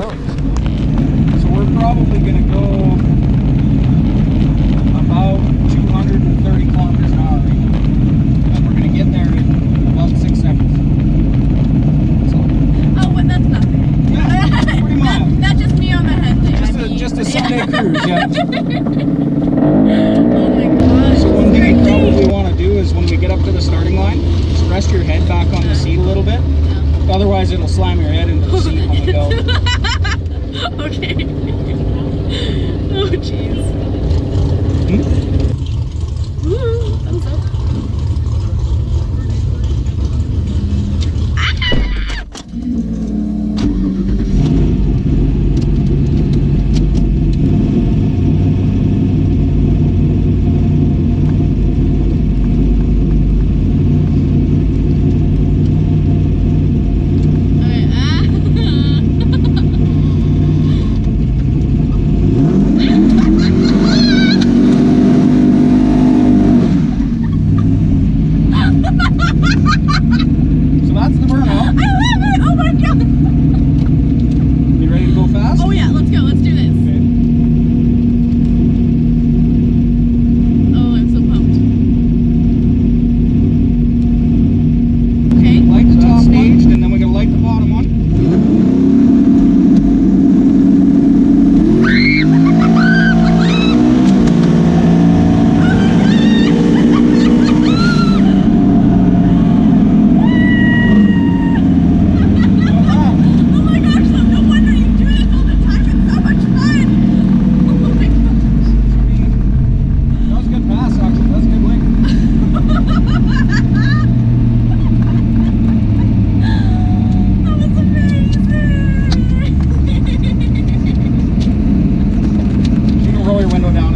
out. So we're probably going to go about 230 kilometers an hour right now. And we're going to get there in about 6 seconds. So, oh, but that's nothing. yeah, 40 miles. That's just me on the headlight. Just a Sunday cruise, yeah. Oh my god. So one thing you probably want to do is when we get up to the starting line, just rest your head back on the seat a little bit. Yeah. Otherwise it'll slam your head into the seat when we go. Okay. Oh jeez. Woo, thumbs up. So that's the burnout. I love it! Oh my god! You ready to go fast? Oh yeah, let's go. Let's do this. Okay. Oh, I'm so pumped. Okay. Light the top staged, and then we're gonna light the bottom one. Roll your window down.